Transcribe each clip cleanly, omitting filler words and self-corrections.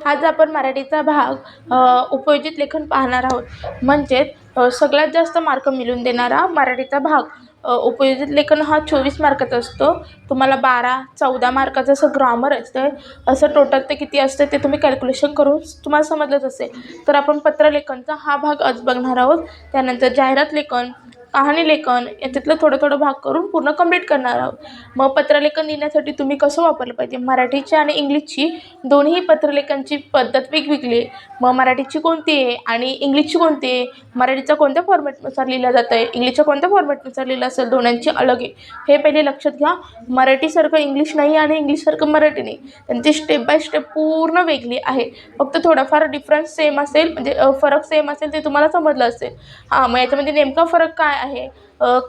आज आपण मराठीचा भाग उपयोजित लेखन पाहणार आहोत. म्हणजेच सगळ्यात जास्त मार्क मिळवून देणारा मराठीचा भाग. उपयोजित लेखन हा 24 मार्काचा असतो. तुम्हाला 12-14 मार्काचं असं ग्रामर असतं. असं टोटल ते किती असतं ते तुम्ही कॅल्क्युलेशन करून तुम्हाला समजलंच असेल. तर आपण पत्रलेखनचा हा भाग आज बघणार आहोत. त्यानंतर जाहिरात लेखन, कहाणी लेखन याच्यातलं थोडं भाग करून पूर्ण कंप्लीट करणार आहोत. मग पत्रलेखन लिहिण्यासाठी तुम्ही कसं वापरलं पाहिजे. मराठीची आणि इंग्लिशची दोन्ही पत्रलेखनची पद्धत वेगवेगळी आहे. मग मराठीची कोणती आहे आणि इंग्लिशची कोणती आहे, मराठीचा कोणत्या फॉर्मॅटनुसार लिहिला जातं आहे, इंग्लिशच्या कोणत्या फॉर्मॅटनुसार लिहिलं असेल, दोन्यांची अलग आहे हे पहिले लक्षात घ्या. मराठीसारखं इंग्लिश नाही आणि इंग्लिशसारखं मराठी नाही, त्यांची स्टेप बाय स्टेप पूर्ण वेगळी आहे. फक्त थोडाफार डिफरन्स सेम असेल, म्हणजे फरक सेम असेल ते तुम्हाला समजलं असेल. मग याच्यामध्ये नेमका फरक काय आहे,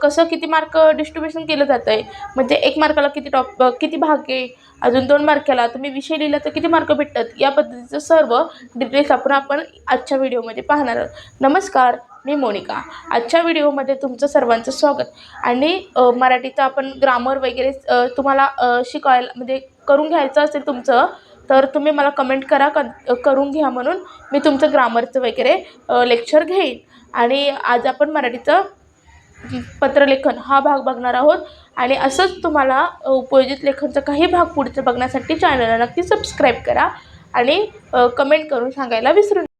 कसं किती मार्क डिस्ट्रीब्युशन केलं जातं आहे, म्हणजे 1 मार्काला किती भाग आहे, अजून 2 मार्काला तुम्ही विषय लिहिला तर किती मार्क भेटतात, या पद्धतीचं सर्व डिटेल्स आपण आजच्या व्हिडिओमध्ये पाहणार आहोत. नमस्कार, मी मोनिका. आजच्या व्हिडिओमध्ये तुमचं सर्वांचं स्वागत. आणि मराठीचं आपण ग्रामर वगैरे तुम्हाला शिकायला म्हणजे करून घ्यायचं असेल तुमचं, तर तुम्ही मला कमेंट करून घ्या, म्हणून मी तुमचं ग्रामरचं वगैरे लेक्चर घेईन. आणि आज आपण मराठीचं पत्रलेखन हा भाग बघणार आहोत. आणि असंच तुम्हाला उपयोजित लेखनचा काही भाग पुढचं बघण्यासाठी चॅनलला नक्की सबस्क्राईब करा आणि कमेंट करून सांगायला विसरू नका.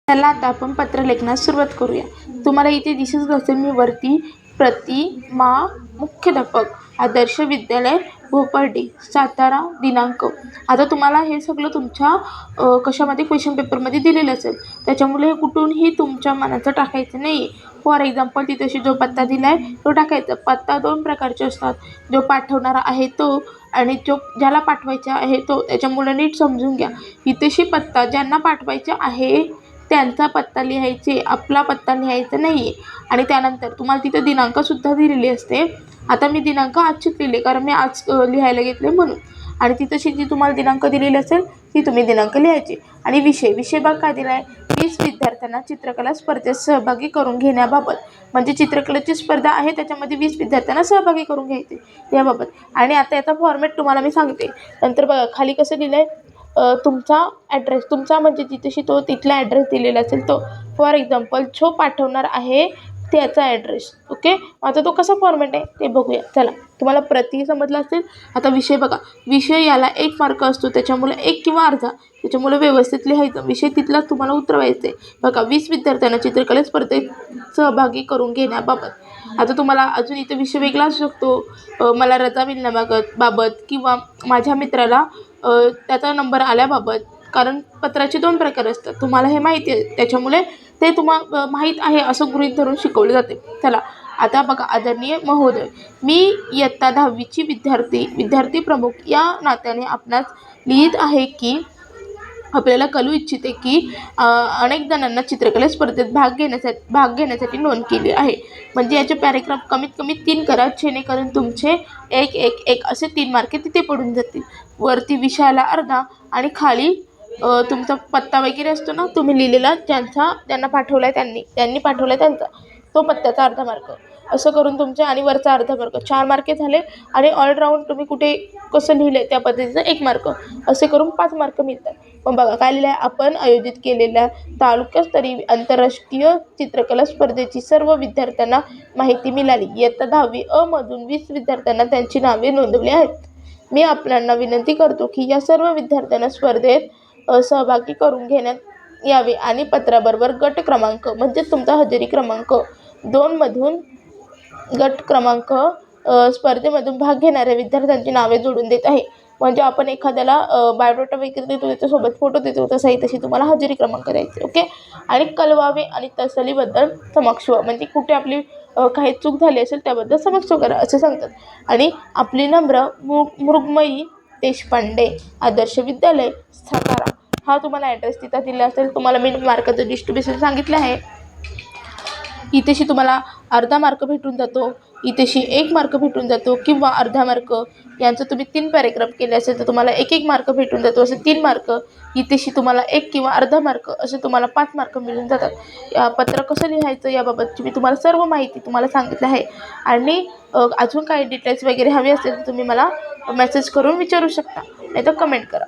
त्याला आता आपण पत्रलेखनास सुरुवात करूया. तुम्हाला इथे दिसत असेल मी वरती प्रतिमा मुख्याध्यापक आदर्श विद्यालय भोपर्डी सातारा दिनांक. आता तुम्हाला हे सगळं तुमच्या कशामध्ये क्वेश्चन पेपरमध्ये दिलेलं असेल, त्याच्यामुळे हे कुठूनही तुमच्या मनाचं टाकायचं नाही आहे. फॉर एक्झाम्पल तिथेशी जो पत्ता दिला आहे तो टाकायचा. पत्ता 2 प्रकारचे असतात, जो पाठवणारा आहे तो आणि ज्याला पाठवायचा आहे तो. त्याच्यामुळे नीट समजून घ्या. इथेशी पत्ता ज्यांना पाठवायचा आहे त्यांचा पत्ता लिहायचे, आपला पत्ता लिहायचा नाही आहे. आणि त्यानंतर तुम्हाला तिथे दिनांकसुद्धा दिलेली असते. आता मी दिनांक आजचीच लिहिले, कारण मी आज लिहायला घेतले म्हणून. आणि तिथेशी जी तुम्हाला दिनांक दिलेली असेल ती तुम्ही दिनांक लिहायचे. आणि विषय भाग काय दिला आहे, 20 विद्यार्थ्यांना चित्रकला स्पर्धेत सहभागी करून घेण्याबाबत. म्हणजे चित्रकलेची स्पर्धा आहे, त्याच्यामध्ये 20 विद्यार्थ्यांना सहभागी करून घ्यायचे याबाबत. आणि आता याचा फॉर्मॅट तुम्हाला मी सांगते. नंतर बघा खाली कसं लिहिलं आहे, तुमचा ॲड्रेस, तुमचा म्हणजे जिथेशी तो तिथला ॲड्रेस दिलेला असेल तो. फॉर एक्झाम्पल जो पाठवणार आहे त्याचा ॲड्रेस. ओके, आता तो कसा फॉर्मॅट आहे ते बघूया. चला, तुम्हाला प्रति समजला असेल. आता विषय बघा. विषय याला 1 मार्क असतो, त्याच्यामुळे 1 किंवा अर्धा, त्याच्यामुळे व्यवस्थित लिहायचं. विषय तिथलाच तुम्हाला उतरवायचं आहे. बघा, 20 विद्यार्थ्यांना चित्रकला स्पर्धेत सहभागी करून घेण्याबाबत. आता तुम्हाला अजून इथे विषय वेगळा असू शकतो, मला रजा मिळण्याबाबत किंवा माझ्या मित्राला त्याचा नंबर आल्याबाबत. कारण पत्राचे 2 प्रकार असतात, तुम्हाला हे माहिती आहे, त्याच्यामुळे ते तुम्हाला माहीत आहे असं गृहीत धरून शिकवले जाते. चला, आता बघा. आदरणीय महोदय, मी इयत्ता 10वीची विद्यार्थी प्रमुख या नात्याने आपणास लिहित आहे की आपल्याला कळू इच्छिते की अनेक जणांना चित्रकला स्पर्धेत भाग घेण्यासाठी नोंद केली आहे. म्हणजे याचे पॅरेग्राफ कमीत कमी 3 करा, जेणेकरून तुमचे 1 असे 3 मार्क तिथे पडून जातील. वरती विषयाला अर्धा आणि खाली तुमचा पत्ता वगैरे असतो ना, तुम्ही लिहिलेला, ज्यांना पाठवला आहे त्यांनी पाठवला आहे त्यांचा, तो पत्त्याचा अर्धा मार्क. असं करून तुमचे आणि वरचा अर्धा मार्क 4 मार्के झाले. आणि ऑलराऊंड तुम्ही कुठे कसं लिहिलं त्या पद्धतीचं 1 मार्क, असे करून 5 मार्क मिळतात. मग बघा काय लिहिलं आहे, आपण आयोजित केलेल्या तालुकास्तरीय आंतरराष्ट्रीय चित्रकला स्पर्धेची सर्व विद्यार्थ्यांना माहिती मिळाली. इयत्ता 10वी अ मधून 20 विद्यार्थ्यांना त्यांची नावे नोंदवली आहेत. मी आपल्याला विनंती करतो की या सर्व विद्यार्थ्यांना स्पर्धेत सहभागी करून घेण्यात यावे आणि पत्राबरोबर गट क्रमांक, म्हणजे तुमचा हजेरी क्रमांक 2 मधून गट क्रमांक स्पर्धेमधून भाग घेणाऱ्या विद्यार्थ्यांची नावे जोडून देत आहे. म्हणजे आपण एखाद्याला बायोडाटा वगैरे देतो, त्याच्यासोबत फोटो देतो, तशी तुम्हाला हजेरी क्रमांक द्यायचे. ओके. आणि कळवावे आणि तसलीबद्दल समक्ष, म्हणजे कुठे आपली काही चूक झाली असेल त्याबद्दल समक्ष करा असं सांगतात. आणि आपली नम्र मृगमयी देशपांडे आदर्श विद्यालय सातारा, हा तुम्हाला ॲड्रेस तिथं दिला असेल. तुम्हाला मी मार्काचं डिस्ट्रीब्युशन सांगितलं आहे. इथेशी तुम्हाला अर्धा मार्क भेटून जातो, इथेशी 1 मार्क भेटून जातो, किंवा अर्धा मार्क. यांचं तुम्ही 3 पॅरेग्राफ केले असेल तर तुम्हाला 1 मार्क भेटून जातो, असे 3 मार्क. इथेशी तुम्हाला 1 किंवा अर्धा मार्क, असे तुम्हाला 5 मार्क मिळून जातात. या पत्र कसं लिहायचं याबाबतची मी तुम्हाला सर्व माहिती तुम्हाला सांगितलं आहे. आणि अजून काही डिटेल्स वगैरे हवे असेल तर तुम्ही मला मेसेज करून विचारू शकता, नाही तर कमेंट करा.